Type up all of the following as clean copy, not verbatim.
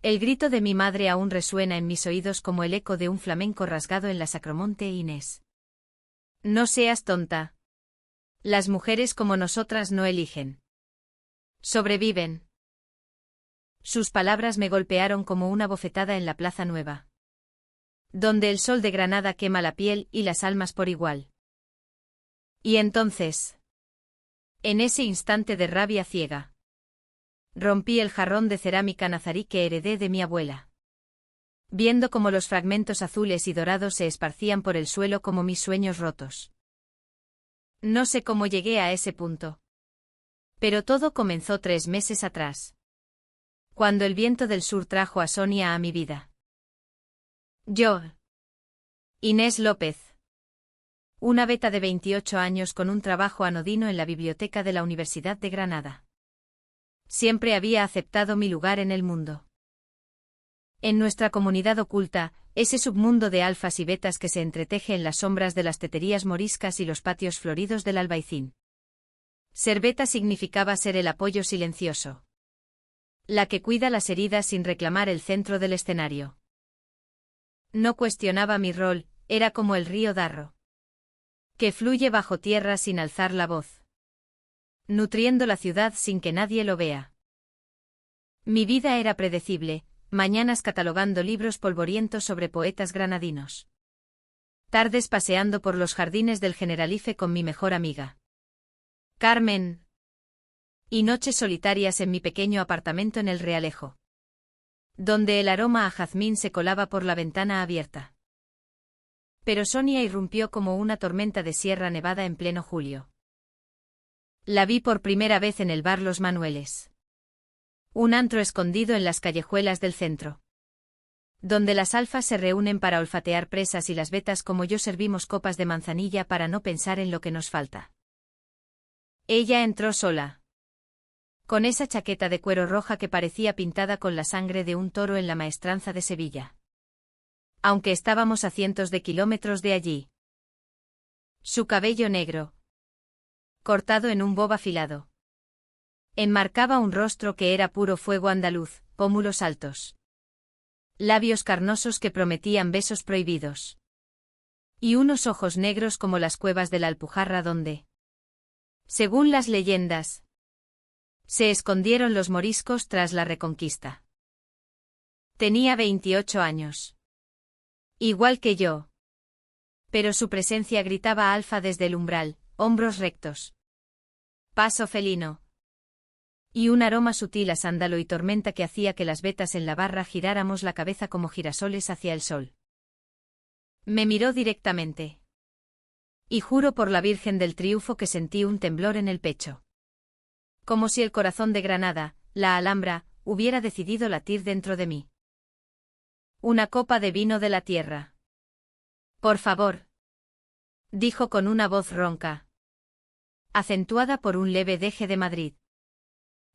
El grito de mi madre aún resuena en mis oídos como el eco de un flamenco rasgado en la Sacromonte Inés. No seas tonta. Las mujeres como nosotras no eligen. Sobreviven. Sus palabras me golpearon como una bofetada en la Plaza Nueva, donde el sol de Granada quema la piel y las almas por igual. Y entonces, en ese instante de rabia ciega, rompí el jarrón de cerámica nazarí que heredé de mi abuela, viendo cómo los fragmentos azules y dorados se esparcían por el suelo como mis sueños rotos. No sé cómo llegué a ese punto. Pero todo comenzó 3 meses atrás, cuando el viento del sur trajo a Sonia a mi vida. Yo, Inés López, una beta de 28 años con un trabajo anodino en la biblioteca de la Universidad de Granada. Siempre había aceptado mi lugar en el mundo. En nuestra comunidad oculta, ese submundo de alfas y betas que se entreteje en las sombras de las teterías moriscas y los patios floridos del Albaicín. Ser beta significaba ser el apoyo silencioso, la que cuida las heridas sin reclamar el centro del escenario. No cuestionaba mi rol, era como el río Darro, que fluye bajo tierra sin alzar la voz, nutriendo la ciudad sin que nadie lo vea. Mi vida era predecible, mañanas catalogando libros polvorientos sobre poetas granadinos, tardes paseando por los jardines del Generalife con mi mejor amiga Carmen, y noches solitarias en mi pequeño apartamento en el Realejo, donde el aroma a jazmín se colaba por la ventana abierta. Pero Sonia irrumpió como una tormenta de Sierra Nevada en pleno julio. La vi por primera vez en el bar Los Manueles, un antro escondido en las callejuelas del centro, donde las alfas se reúnen para olfatear presas y las betas como yo servimos copas de manzanilla para no pensar en lo que nos falta. Ella entró sola, con esa chaqueta de cuero roja que parecía pintada con la sangre de un toro en la Maestranza de Sevilla, aunque estábamos a cientos de kilómetros de allí. Su cabello negro, cortado en un bob afilado, enmarcaba un rostro que era puro fuego andaluz, pómulos altos, labios carnosos que prometían besos prohibidos, y unos ojos negros como las cuevas de la Alpujarra donde, según las leyendas, se escondieron los moriscos tras la Reconquista. Tenía 28 años. Igual que yo. Pero su presencia gritaba alfa desde el umbral, hombros rectos, paso felino, y un aroma sutil a sándalo y tormenta que hacía que las betas en la barra giráramos la cabeza como girasoles hacia el sol. Me miró directamente. Y juro por la Virgen del Triunfo que sentí un temblor en el pecho. Como si el corazón de Granada, la Alhambra, hubiera decidido latir dentro de mí. Una copa de vino de la tierra. Por favor, dijo con una voz ronca, acentuada por un leve deje de Madrid,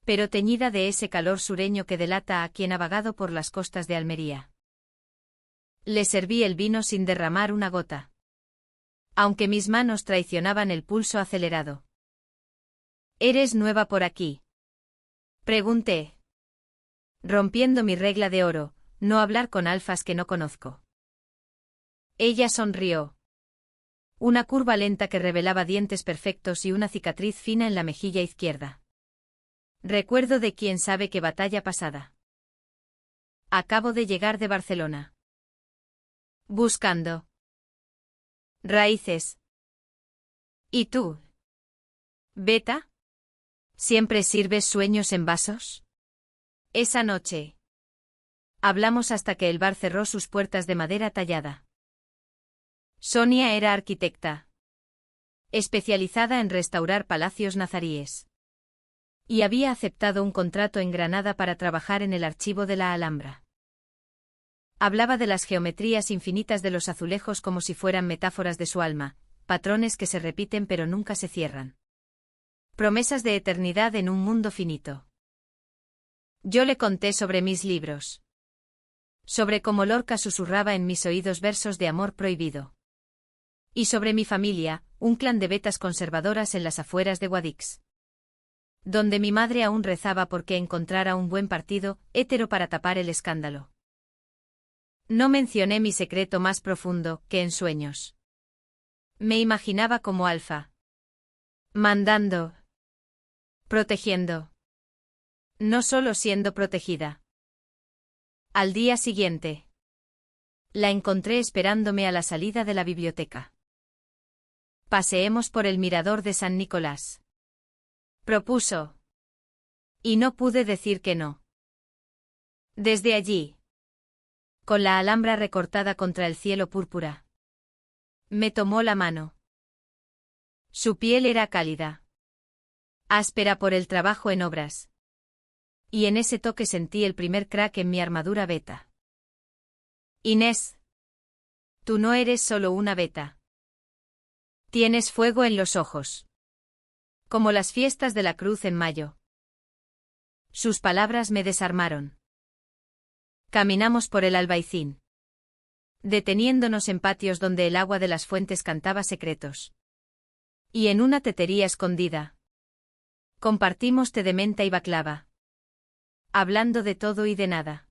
pero teñida de ese calor sureño que delata a quien ha vagado por las costas de Almería. Le serví el vino sin derramar una gota, aunque mis manos traicionaban el pulso acelerado. ¿Eres nueva por aquí?, pregunté, rompiendo mi regla de oro, no hablar con alfas que no conozco. Ella sonrió. Una curva lenta que revelaba dientes perfectos y una cicatriz fina en la mejilla izquierda. Recuerdo de quién sabe qué batalla pasada. Acabo de llegar de Barcelona. Buscando raíces. ¿Y tú? ¿Beta? ¿Siempre sirves sueños en vasos? Esa noche hablamos hasta que el bar cerró sus puertas de madera tallada. Sonia era arquitecta, especializada en restaurar palacios nazaríes, y había aceptado un contrato en Granada para trabajar en el archivo de la Alhambra. Hablaba de las geometrías infinitas de los azulejos como si fueran metáforas de su alma, patrones que se repiten pero nunca se cierran. Promesas de eternidad en un mundo finito. Yo le conté sobre mis libros. Sobre cómo Lorca susurraba en mis oídos versos de amor prohibido. Y sobre mi familia, un clan de betas conservadoras en las afueras de Guadix. donde mi madre aún rezaba porque encontrara un buen partido hétero para tapar el escándalo. No mencioné mi secreto más profundo, que en sueños. Me imaginaba como Alfa. Mandando. Protegiendo. No solo siendo protegida. Al día siguiente. La encontré esperándome a la salida de la biblioteca. Paseemos por el mirador de San Nicolás. Propuso. Y no pude decir que no. Desde allí. Con la alhambra recortada contra el cielo púrpura. Me tomó la mano. Su piel era cálida. Áspera por el trabajo en obras. Y en ese toque sentí el primer crack en mi armadura beta. Inés. Tú no eres solo una beta. Tienes fuego en los ojos. Como las fiestas de la cruz en mayo. Sus palabras me desarmaron. Caminamos por el Albaicín. Deteniéndonos en patios donde el agua de las fuentes cantaba secretos. Y en una tetería escondida. Compartimos té de menta y baklava. Hablando de todo y de nada.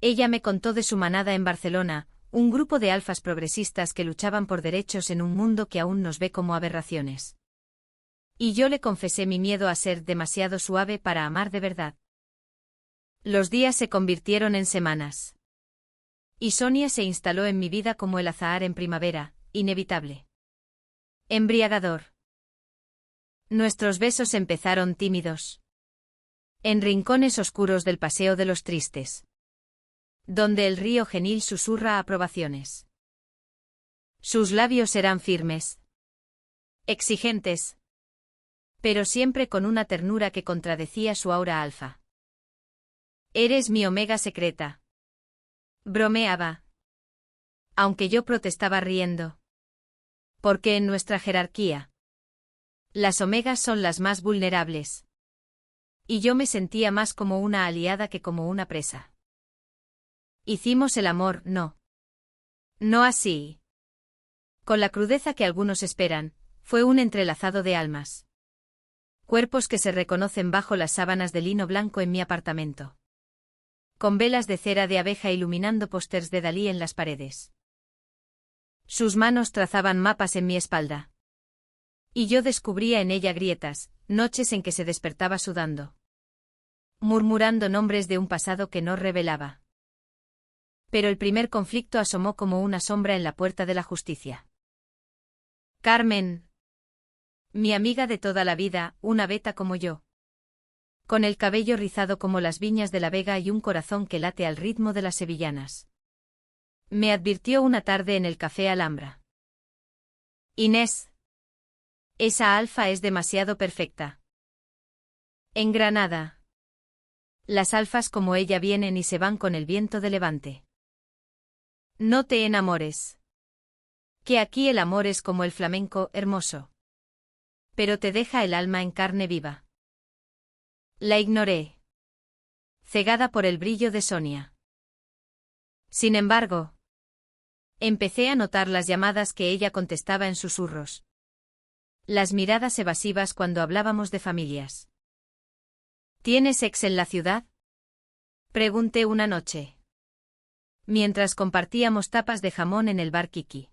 Ella me contó de su manada en Barcelona, un grupo de alfas progresistas que luchaban por derechos en un mundo que aún nos ve como aberraciones. Y yo le confesé mi miedo a ser demasiado suave para amar de verdad. Los días se convirtieron en semanas. Y Sonia se instaló en mi vida como el azahar en primavera, inevitable. Embriagador. Nuestros besos empezaron tímidos. En rincones oscuros del Paseo de los Tristes. Donde el río Genil susurra aprobaciones. Sus labios eran firmes. Exigentes. Pero siempre con una ternura que contradecía su aura alfa. Eres mi omega secreta. Bromeaba. Aunque yo protestaba riendo. Porque en nuestra jerarquía. Las omegas son las más vulnerables. Y yo me sentía más como una aliada que como una presa. Hicimos el amor, no. No así. Con la crudeza que algunos esperan, fue un entrelazado de almas. Cuerpos que se reconocen bajo las sábanas de lino blanco en mi apartamento. Con velas de cera de abeja iluminando pósters de Dalí en las paredes. Sus manos trazaban mapas en mi espalda. Y yo descubría en ella grietas, noches en que se despertaba sudando. Murmurando nombres de un pasado que no revelaba. Pero el primer conflicto asomó como una sombra en la puerta de la justicia. Carmen. Mi amiga de toda la vida, una beta como yo. Con el cabello rizado como las viñas de la Vega y un corazón que late al ritmo de las sevillanas. Me advirtió una tarde en el café Alhambra. Inés. Esa alfa es demasiado perfecta. En Granada. Las alfas como ella vienen y se van con el viento de levante. No te enamores. Que aquí el amor es como el flamenco, hermoso. Pero te deja el alma en carne viva. La ignoré. Cegada por el brillo de Sonia. Sin embargo, empecé a notar las llamadas que ella contestaba en susurros. Las miradas evasivas cuando hablábamos de familias. ¿Tienes ex en la ciudad? Pregunté una noche. Mientras compartíamos tapas de jamón en el bar Kiki.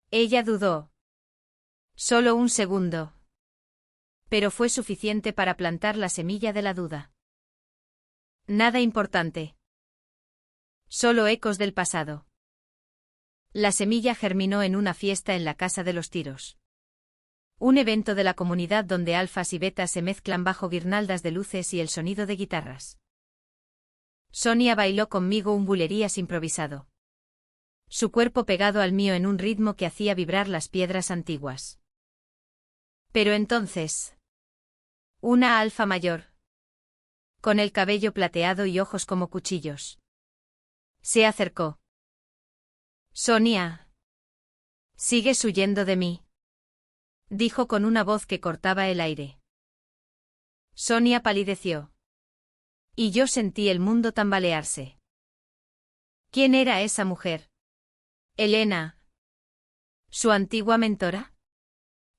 Ella dudó. Solo un segundo. Pero fue suficiente para plantar la semilla de la duda. Nada importante. Solo ecos del pasado. La semilla germinó en una fiesta en la Casa de los Tiros. Un evento de la comunidad donde alfas y betas se mezclan bajo guirnaldas de luces y el sonido de guitarras. Sonia bailó conmigo un bulerías improvisado. Su cuerpo pegado al mío en un ritmo que hacía vibrar las piedras antiguas. Pero entonces. Una alfa mayor. Con el cabello plateado y ojos como cuchillos. Se acercó. Sonia. ¿Sigues huyendo de mí? Dijo con una voz que cortaba el aire. Sonia palideció. Y yo sentí el mundo tambalearse. ¿Quién era esa mujer? Elena. ¿Su antigua mentora?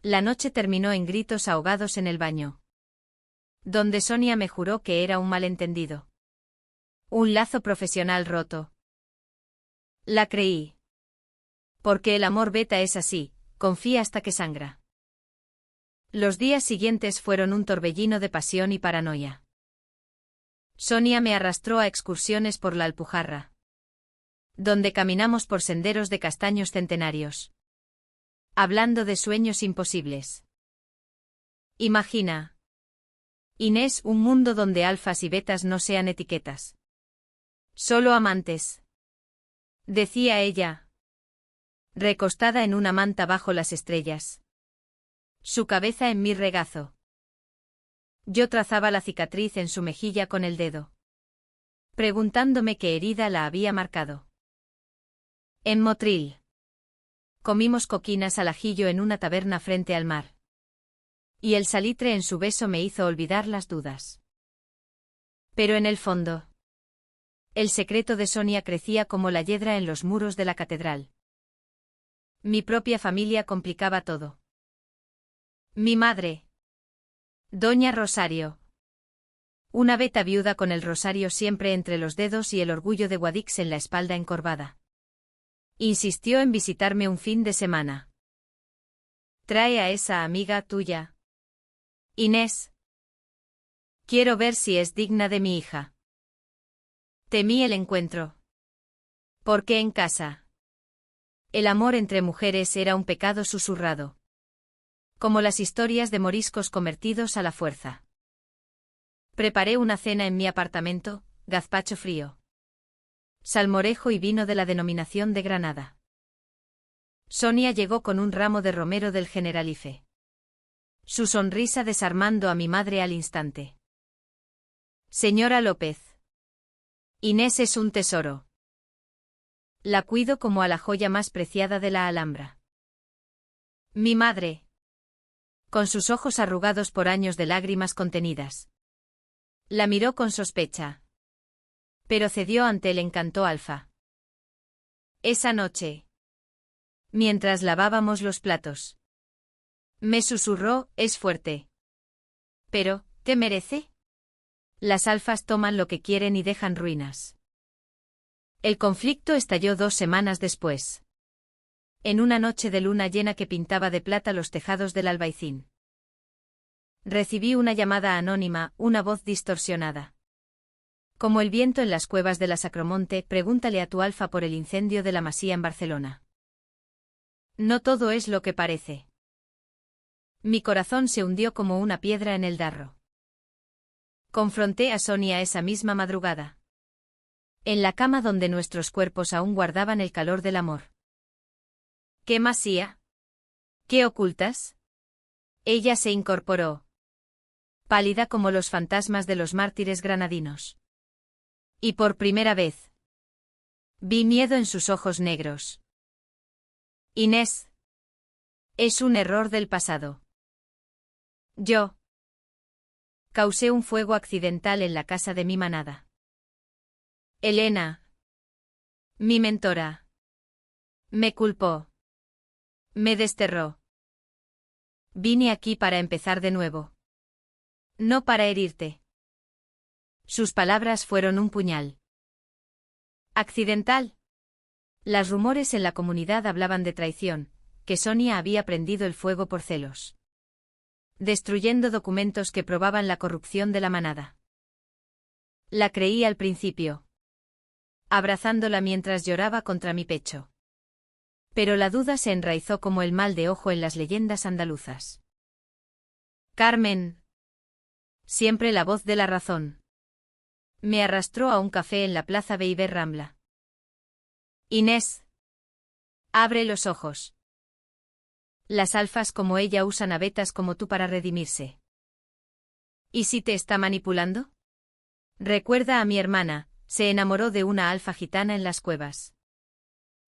La noche terminó en gritos ahogados en el baño, donde Sonia me juró que era un malentendido. Un lazo profesional roto. La creí. Porque el amor beta es así, confía hasta que sangra. Los días siguientes fueron un torbellino de pasión y paranoia. Sonia me arrastró a excursiones por la Alpujarra, donde caminamos por senderos de castaños centenarios, hablando de sueños imposibles. Imagina, Inés, un mundo donde alfas y betas no sean etiquetas. Solo amantes. Decía ella, recostada en una manta bajo las estrellas, su cabeza en mi regazo. Yo trazaba la cicatriz en su mejilla con el dedo, preguntándome qué herida la había marcado. En Motril. Comimos coquinas al ajillo en una taberna frente al mar. Y el salitre en su beso me hizo olvidar las dudas. Pero en el fondo, el secreto de Sonia crecía como la hiedra en los muros de la catedral. Mi propia familia complicaba todo. Mi madre, Doña Rosario. Una beta viuda con el rosario siempre entre los dedos y el orgullo de Guadix en la espalda encorvada. Insistió en visitarme un fin de semana. Trae a esa amiga tuya, Inés. Quiero ver si es digna de mi hija. Temí el encuentro. Porque en casa, el amor entre mujeres era un pecado susurrado. Como las historias de moriscos convertidos a la fuerza. Preparé una cena en mi apartamento, gazpacho frío, salmorejo y vino de la denominación de Granada. Sonia llegó con un ramo de romero del Generalife. Su sonrisa desarmando a mi madre al instante. Señora López. Inés es un tesoro. La cuido como a la joya más preciada de la Alhambra. Mi madre, con sus ojos arrugados por años de lágrimas contenidas, la miró con sospecha. Pero cedió ante el encanto alfa. Esa noche, mientras lavábamos los platos, me susurró, es fuerte. Pero, ¿qué merece? Las alfas toman lo que quieren y dejan ruinas. El conflicto estalló 2 semanas después. En una noche de luna llena que pintaba de plata los tejados del Albaicín. Recibí una llamada anónima, una voz distorsionada. Como el viento en las cuevas de la Sacromonte, pregúntale a tu alfa por el incendio de la Masía en Barcelona. No todo es lo que parece. Mi corazón se hundió como una piedra en el Darro. Confronté a Sonia esa misma madrugada. En la cama donde nuestros cuerpos aún guardaban el calor del amor. ¿Qué Masía? ¿Qué ocultas? Ella se incorporó, pálida como los fantasmas de los mártires granadinos. Y por primera vez, vi miedo en sus ojos negros. Inés. Es un error del pasado. Yo causé un fuego accidental en la casa de mi manada. Elena, mi mentora, me culpó. Me desterró. Vine aquí para empezar de nuevo. No para herirte. Sus palabras fueron un puñal. ¿Accidental? Las rumores en la comunidad hablaban de traición, que Sonia había prendido el fuego por celos, destruyendo documentos que probaban la corrupción de la manada. La creí al principio, abrazándola mientras lloraba contra mi pecho. Pero la duda se enraizó como el mal de ojo en las leyendas andaluzas. Carmen. Siempre la voz de la razón. Me arrastró a un café en la plaza Beiber Rambla. Inés. Abre los ojos. Las alfas como ella usan a betas como tú para redimirse. ¿Y si te está manipulando? Recuerda a mi hermana, se enamoró de una alfa gitana en las cuevas.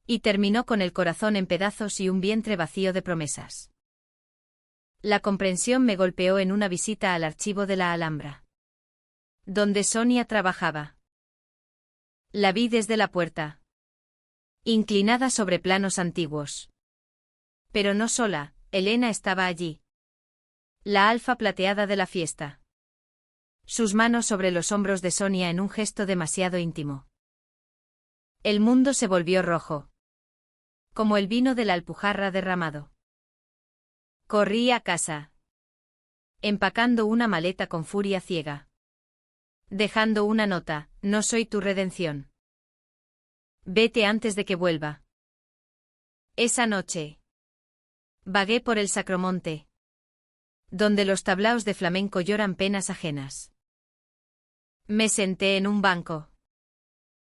Y terminó con el corazón en pedazos y un vientre vacío de promesas. La comprensión me golpeó en una visita al archivo de la Alhambra, donde Sonia trabajaba. La vi desde la puerta, inclinada sobre planos antiguos. Pero no sola, Elena estaba allí. La alfa plateada de la fiesta. Sus manos sobre los hombros de Sonia en un gesto demasiado íntimo. El mundo se volvió rojo. Como el vino de la Alpujarra derramado. Corrí a casa. Empacando una maleta con furia ciega. Dejando una nota: no soy tu redención. Vete antes de que vuelva. Esa noche. Vagué por el Sacromonte. Donde los tablaos de flamenco lloran penas ajenas. Me senté en un banco.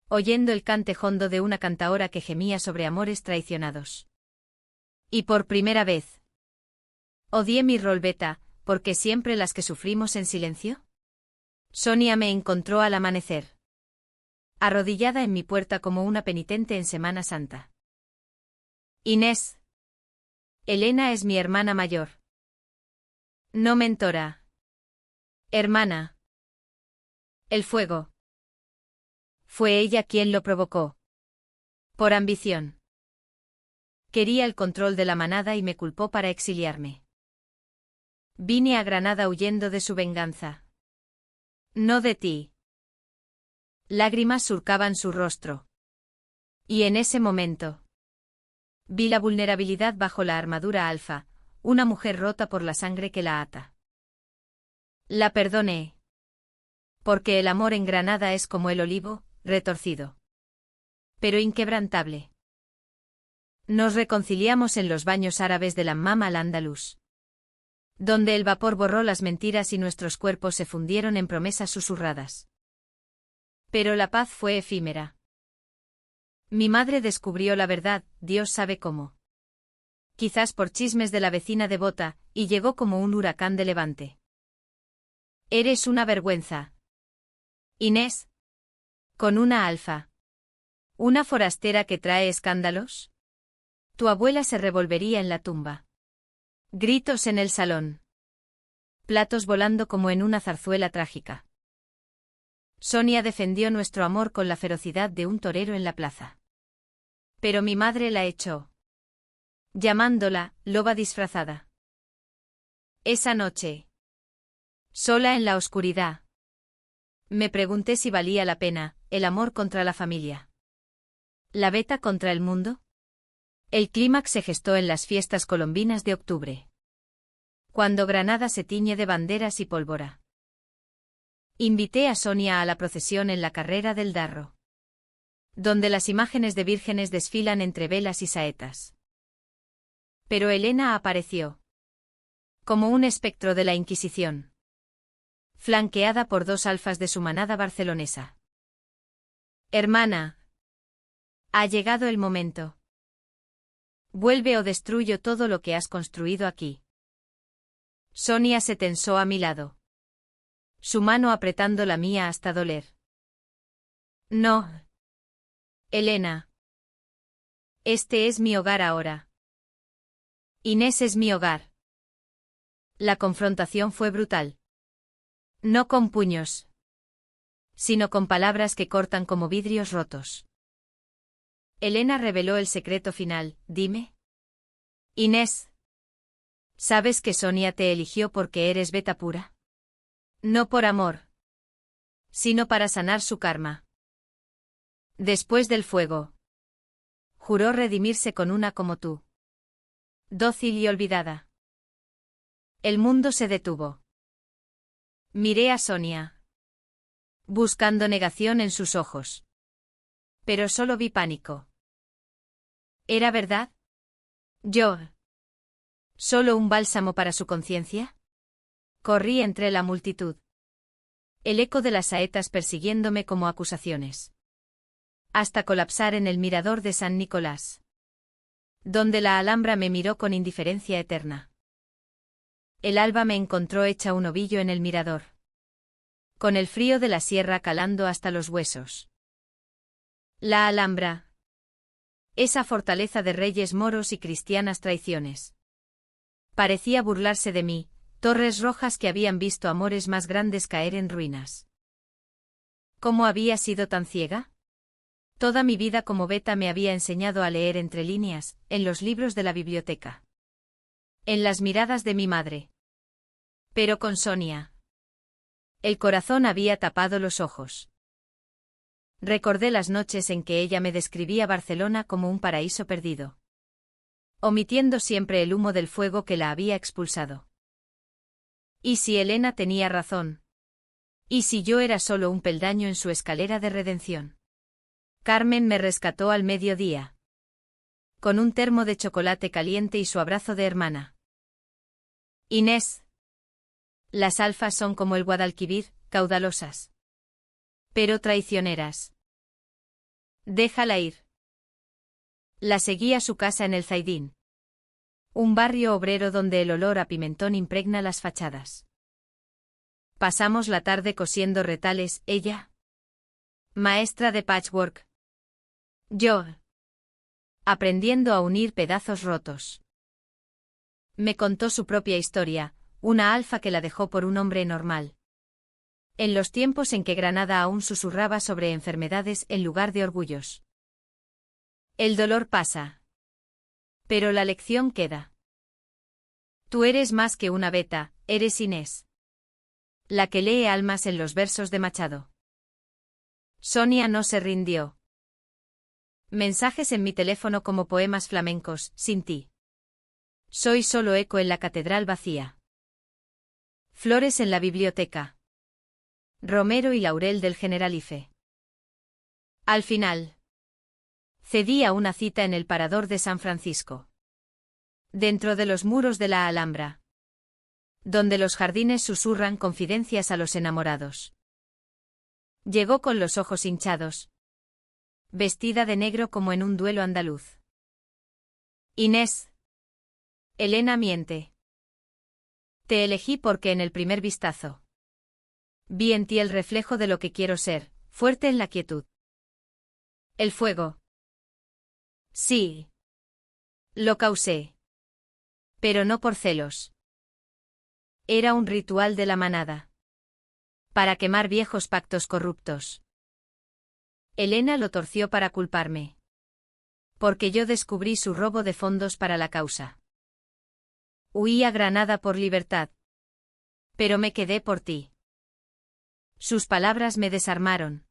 Oyendo el cante hondo de una cantaora que gemía sobre amores traicionados. Y por primera vez. Odié mi Rolbeta, porque siempre las que sufrimos en silencio. Sonia me encontró al amanecer. Arrodillada en mi puerta como una penitente en Semana Santa. Inés. Elena es mi hermana mayor. No mentora. Hermana. El fuego. Fue ella quien lo provocó. Por ambición. Quería el control de la manada y me culpó para exiliarme. Vine a Granada huyendo de su venganza. No de ti. Lágrimas surcaban su rostro. Y en ese momento. Vi la vulnerabilidad bajo la armadura alfa, una mujer rota por la sangre que la ata. La perdoné. Porque el amor en Granada es como el olivo, retorcido. Pero inquebrantable. Nos reconciliamos en los baños árabes del Hammam al-Andalus. Donde el vapor borró las mentiras y nuestros cuerpos se fundieron en promesas susurradas. Pero la paz fue efímera. Mi madre descubrió la verdad, Dios sabe cómo. Quizás por chismes de la vecina devota, y llegó como un huracán de levante. Eres una vergüenza. Inés. Con una alfa. ¿Una forastera que trae escándalos? Tu abuela se revolvería en la tumba. Gritos en el salón. Platos volando como en una zarzuela trágica. Sonia defendió nuestro amor con la ferocidad de un torero en la plaza. Pero mi madre la echó. Llamándola, loba disfrazada. Esa noche. Sola en la oscuridad. Me pregunté si valía la pena, el amor contra la familia. ¿La beta contra el mundo? El clímax se gestó en las fiestas colombinas de octubre. Cuando Granada se tiñe de banderas y pólvora. Invité a Sonia a la procesión en la carrera del Darro. Donde las imágenes de vírgenes desfilan entre velas y saetas. Pero Elena apareció. Como un espectro de la Inquisición. Flanqueada por dos alfas de su manada barcelonesa. Hermana. Ha llegado el momento. Vuelve o destruyo todo lo que has construido aquí. Sonia se tensó a mi lado. Su mano apretando la mía hasta doler. No. Elena. Este es mi hogar ahora. Inés es mi hogar. La confrontación fue brutal. No con puños. Sino con palabras que cortan como vidrios rotos. Elena reveló el secreto final, dime. Inés. ¿Sabes que Sonia te eligió porque eres beta pura? No por amor. Sino para sanar su karma. Después del fuego. Juró redimirse con una como tú. Dócil y olvidada. El mundo se detuvo. Miré a Sonia. Buscando negación en sus ojos. Pero solo vi pánico. ¿Era verdad? ¿Yo? ¿Solo un bálsamo para su conciencia? Corrí entre la multitud. El eco de las saetas persiguiéndome como acusaciones. Hasta colapsar en el mirador de San Nicolás. Donde la Alhambra me miró con indiferencia eterna. El alba me encontró hecha un ovillo en el mirador. Con el frío de la sierra calando hasta los huesos. La Alhambra. Esa fortaleza de reyes moros y cristianas traiciones. Parecía burlarse de mí, torres rojas que habían visto amores más grandes caer en ruinas. ¿Cómo había sido tan ciega? Toda mi vida como beta me había enseñado a leer entre líneas, en los libros de la biblioteca. En las miradas de mi madre. Pero con Sonia. El corazón había tapado los ojos. Recordé las noches en que ella me describía Barcelona como un paraíso perdido, omitiendo siempre el humo del fuego que la había expulsado. ¿Y si Elena tenía razón? ¿Y si yo era solo un peldaño en su escalera de redención? Carmen me rescató al mediodía, con un termo de chocolate caliente y su abrazo de hermana. Inés. Las alfas son como el Guadalquivir, caudalosas, pero traicioneras. Déjala ir. La seguí a su casa en el Zaidín, un barrio obrero donde el olor a pimentón impregna las fachadas. Pasamos la tarde cosiendo retales, ella, maestra de patchwork, yo, aprendiendo a unir pedazos rotos. Me contó su propia historia, una alfa que la dejó por un hombre normal. En los tiempos en que Granada aún susurraba sobre enfermedades en lugar de orgullos. El dolor pasa. Pero la lección queda. Tú eres más que una beta, eres Inés. La que lee almas en los versos de Machado. Sonia no se rindió. Mensajes en mi teléfono como poemas flamencos, sin ti. Soy solo eco en la catedral vacía. Flores en la biblioteca. Romero y laurel del Generalife. Al final. Cedí a una cita en el parador de San Francisco. Dentro de los muros de la Alhambra. Donde los jardines susurran confidencias a los enamorados. Llegó con los ojos hinchados. Vestida de negro como en un duelo andaluz. Inés. Elena miente. Te elegí porque en el primer vistazo vi en ti el reflejo de lo que quiero ser, fuerte en la quietud. El fuego. Sí. Lo causé. Pero no por celos. Era un ritual de la manada. Para quemar viejos pactos corruptos. Elena lo torció para culparme. Porque yo descubrí su robo de fondos para la causa. Huí a Granada por libertad. Pero me quedé por ti. Sus palabras me desarmaron.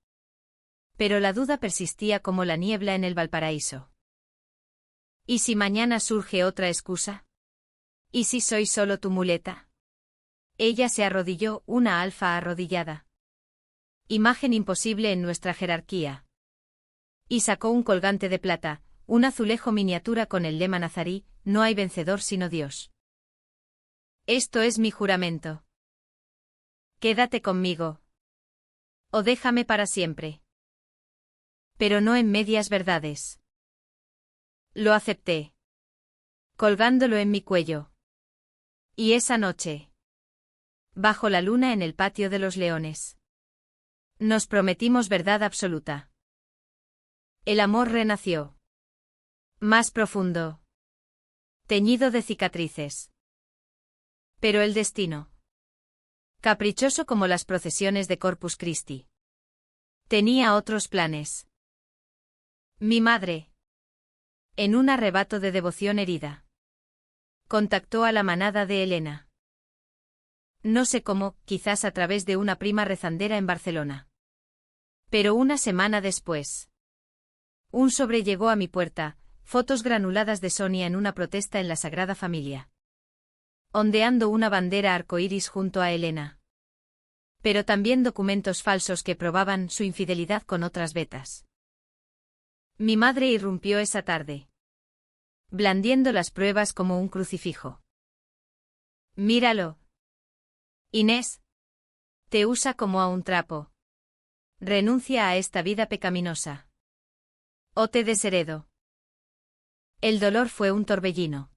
Pero la duda persistía como la niebla en el Valparaíso. ¿Y si mañana surge otra excusa? ¿Y si soy solo tu muleta? Ella se arrodilló, una alfa arrodillada. Imagen imposible en nuestra jerarquía. Y sacó un colgante de plata, un azulejo miniatura con el lema nazarí, no hay vencedor sino Dios. Esto es mi juramento. Quédate conmigo. O déjame para siempre. Pero no en medias verdades. Lo acepté. Colgándolo en mi cuello. Y esa noche. Bajo la luna en el patio de los leones. Nos prometimos verdad absoluta. El amor renació. Más profundo. Teñido de cicatrices. Pero el destino. Caprichoso como las procesiones de Corpus Christi. Tenía otros planes. Mi madre. En un arrebato de devoción herida. Contactó a la manada de Elena. No sé cómo, quizás a través de una prima rezandera en Barcelona. Pero una semana después. Un sobre llegó a mi puerta, fotos granuladas de Sonia en una protesta en la Sagrada Familia. Ondeando una bandera arcoíris junto a Elena. Pero también documentos falsos que probaban su infidelidad con otras betas. Mi madre irrumpió esa tarde. Blandiendo las pruebas como un crucifijo. Míralo. Inés. Te usa como a un trapo. Renuncia a esta vida pecaminosa. O te desheredo. El dolor fue un torbellino.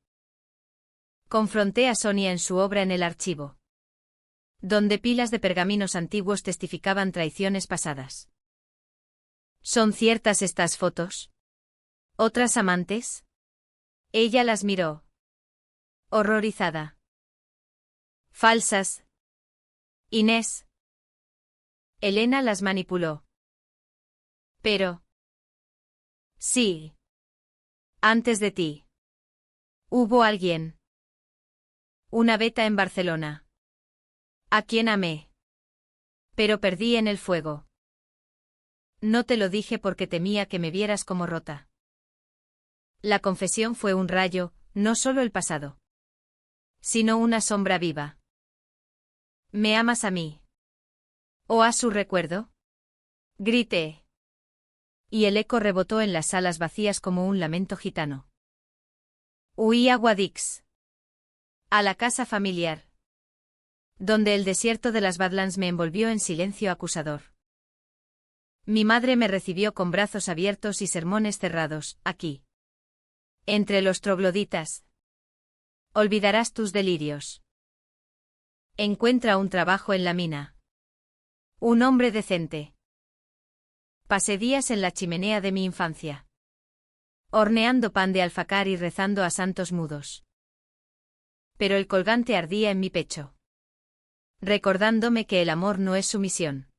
Confronté a Sonia en su obra en el archivo. Donde pilas de pergaminos antiguos testificaban traiciones pasadas. ¿Son ciertas estas fotos? ¿Otras amantes? Ella las miró. Horrorizada. Falsas. Inés. Elena las manipuló. Pero. Sí. Antes de ti. Hubo alguien. Una beta en Barcelona. A quien amé. Pero perdí en el fuego. No te lo dije porque temía que me vieras como rota. La confesión fue un rayo, no solo el pasado, sino una sombra viva. ¿Me amas a mí? ¿O a su recuerdo? Grité. Y el eco rebotó en las salas vacías como un lamento gitano. Huí a Guadix. A la casa familiar. Donde el desierto de las Badlands me envolvió en silencio acusador. Mi madre me recibió con brazos abiertos y sermones cerrados, aquí. Entre los trogloditas. Olvidarás tus delirios. Encuentra un trabajo en la mina. Un hombre decente. Pasé días en la chimenea de mi infancia. Horneando pan de alfacár y rezando a santos mudos. Pero el colgante ardía en mi pecho. Recordándome que el amor no es sumisión.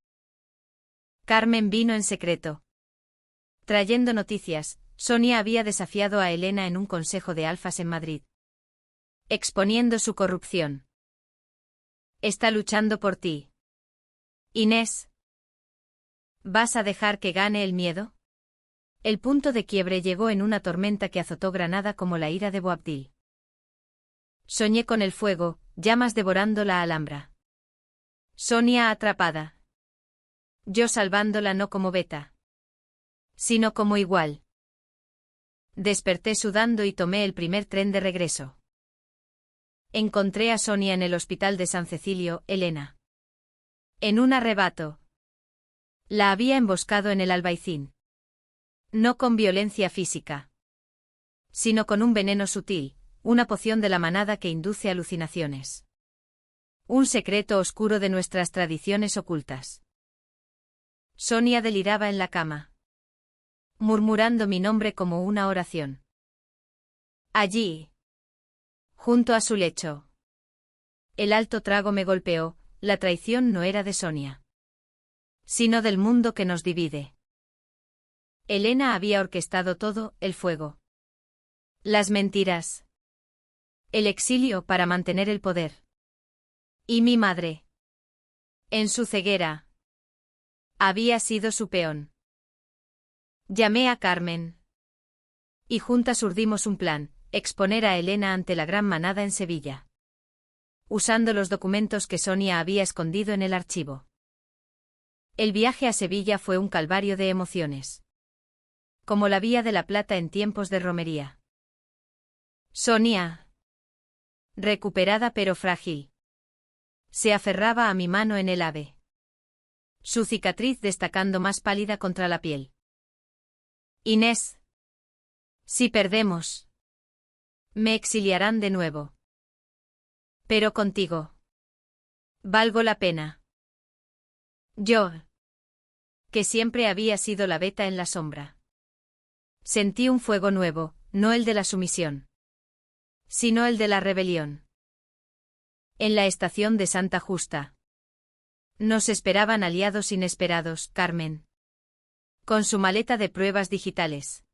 Carmen vino en secreto. Trayendo noticias, Sonia había desafiado a Elena en un consejo de alfas en Madrid. Exponiendo su corrupción. Está luchando por ti. Inés. ¿Vas a dejar que gane el miedo? El punto de quiebre llegó en una tormenta que azotó Granada como la ira de Boabdil. Soñé con el fuego, llamas devorando la Alhambra. Sonia atrapada. Yo salvándola no como beta, sino como igual. Desperté sudando y tomé el primer tren de regreso. Encontré a Sonia en el hospital de San Cecilio, Elena. En un arrebato. La había emboscado en el Albaicín. No con violencia física, sino con un veneno sutil, una poción de la manada que induce alucinaciones. Un secreto oscuro de nuestras tradiciones ocultas. Sonia deliraba en la cama, murmurando mi nombre como una oración. Allí, junto a su lecho. El alto trago me golpeó, la traición no era de Sonia, sino del mundo que nos divide. Elena había orquestado todo, el fuego. Las mentiras. El exilio para mantener el poder. Y mi madre. En su ceguera. Había sido su peón. Llamé a Carmen. Y juntas urdimos un plan, exponer a Elena ante la gran manada en Sevilla. Usando los documentos que Sonia había escondido en el archivo. El viaje a Sevilla fue un calvario de emociones. Como la Vía de la Plata en tiempos de romería. Sonia. Recuperada pero frágil. Se aferraba a mi mano en el AVE. Su cicatriz destacando más pálida contra la piel. Inés. Si perdemos. Me exiliarán de nuevo. Pero contigo. Valgo la pena. Yo. Que siempre había sido la beta en la sombra. Sentí un fuego nuevo, no el de la sumisión, sino el de la rebelión. En la estación de Santa Justa. Nos esperaban aliados inesperados, Carmen. Con su maleta de pruebas digitales.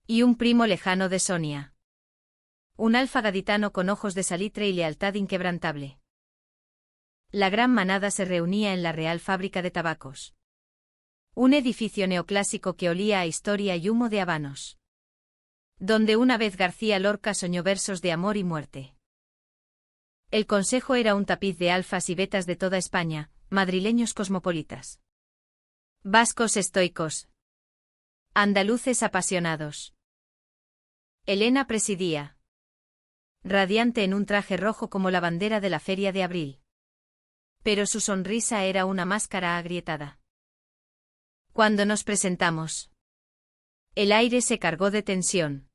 Y un primo lejano de Sonia. Un alfa gaditano con ojos de salitre y lealtad inquebrantable. La gran manada se reunía en la Real Fábrica de Tabacos. Un edificio neoclásico que olía a historia y humo de habanos. Donde una vez García Lorca soñó versos de amor y muerte. El consejo era un tapiz de alfas y betas de toda España, madrileños cosmopolitas. Vascos estoicos. Andaluces apasionados. Elena presidía. Radiante en un traje rojo como la bandera de la Feria de Abril. Pero su sonrisa era una máscara agrietada. Cuando nos presentamos, el aire se cargó de tensión.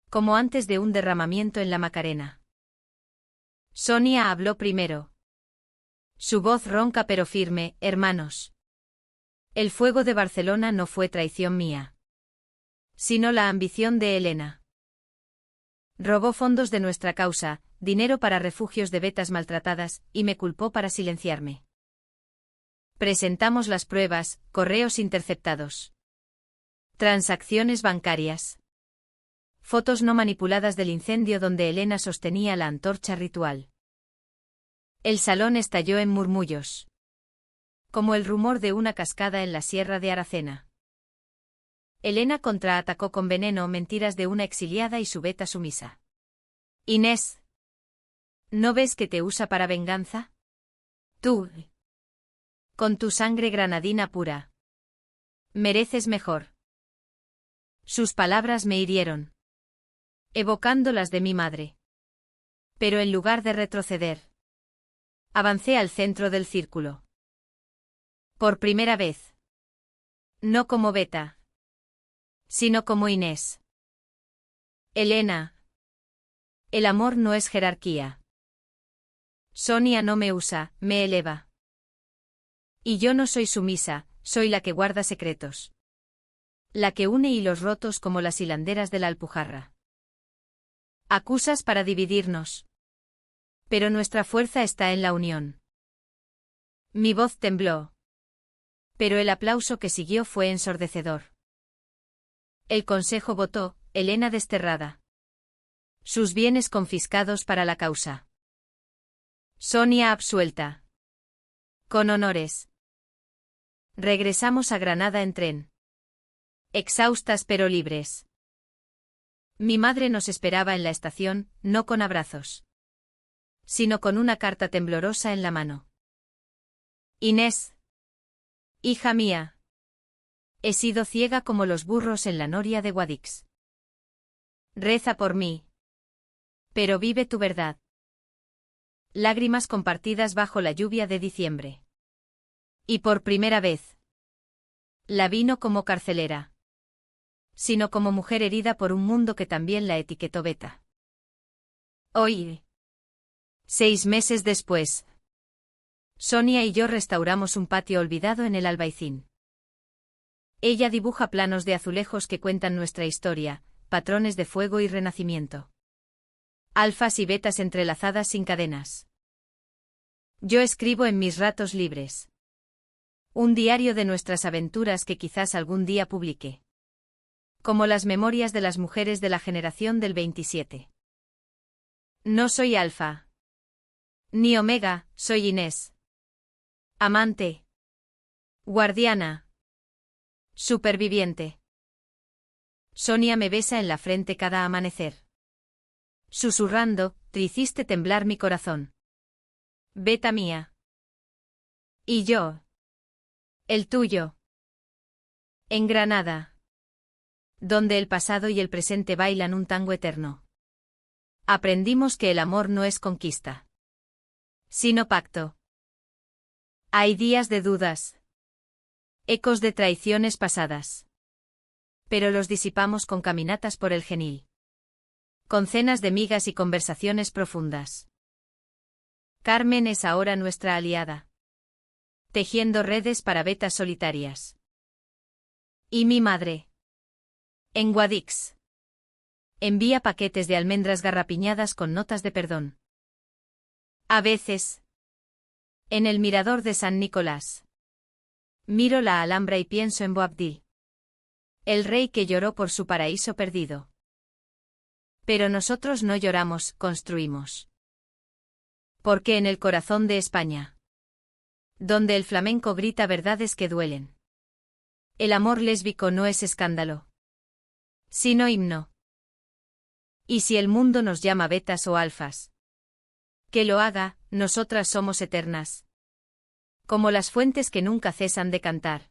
Como antes de un derramamiento en la Macarena. Sonia habló primero. Su voz ronca pero firme, hermanos. El fuego de Barcelona no fue traición mía, sino la ambición de Elena. Robó fondos de nuestra causa, dinero para refugios de betas maltratadas, y me culpó para silenciarme. Presentamos las pruebas, correos interceptados. Transacciones bancarias. Fotos no manipuladas del incendio donde Elena sostenía la antorcha ritual. El salón estalló en murmullos. Como el rumor de una cascada en la sierra de Aracena. Elena contraatacó con veneno mentiras de una exiliada y su beta sumisa. Inés. ¿No ves que te usa para venganza? Tú. Con tu sangre granadina pura. Mereces mejor. Sus palabras me hirieron. Evocando las de mi madre. Pero en lugar de retroceder, avancé al centro del círculo. Por primera vez. No como beta. Sino como Inés. Elena. El amor no es jerarquía. Sonia no me usa, me eleva. Y yo no soy sumisa, soy la que guarda secretos. La que une hilos rotos como las hilanderas de la Alpujarra. Acusas para dividirnos. Pero nuestra fuerza está en la unión. Mi voz tembló. Pero el aplauso que siguió fue ensordecedor. El consejo votó, Elena desterrada. Sus bienes confiscados para la causa. Sonia absuelta. Con honores. Regresamos a Granada en tren. Exhaustas pero libres. Mi madre nos esperaba en la estación, no con abrazos, sino con una carta temblorosa en la mano. Inés. Hija mía. He sido ciega como los burros en la noria de Guadix. Reza por mí. Pero vive tu verdad. Lágrimas compartidas bajo la lluvia de diciembre. Y por primera vez. La vi no como carcelera, sino como mujer herida por un mundo que también la etiquetó beta. Hoy. 6 meses después. Sonia y yo restauramos un patio olvidado en el Albaicín. Ella dibuja planos de azulejos que cuentan nuestra historia, patrones de fuego y renacimiento. Alfas y betas entrelazadas sin cadenas. Yo escribo en mis ratos libres. Un diario de nuestras aventuras que quizás algún día publique. Como las memorias de las mujeres de la generación del 27. No soy Alfa. Ni Omega, soy Inés. Amante. Guardiana. Superviviente. Sonia me besa en la frente cada amanecer. Susurrando, te hiciste temblar mi corazón. Beta mía. Y yo. El tuyo. En Granada. Donde el pasado y el presente bailan un tango eterno. Aprendimos que el amor no es conquista, sino pacto. Hay días de dudas. Ecos de traiciones pasadas. Pero los disipamos con caminatas por el Genil. Con cenas de migas y conversaciones profundas. Carmen es ahora nuestra aliada. Tejiendo redes para betas solitarias. Y mi madre. En Guadix. Envía paquetes de almendras garrapiñadas con notas de perdón. A veces. En el mirador de San Nicolás. Miro la Alhambra y pienso en Boabdil. El rey que lloró por su paraíso perdido. Pero nosotros no lloramos, construimos. Porque en el corazón de España. Donde el flamenco grita verdades que duelen. El amor lésbico no es escándalo, sino himno. Y si el mundo nos llama betas o alfas, que lo haga, nosotras somos eternas. Como las fuentes que nunca cesan de cantar.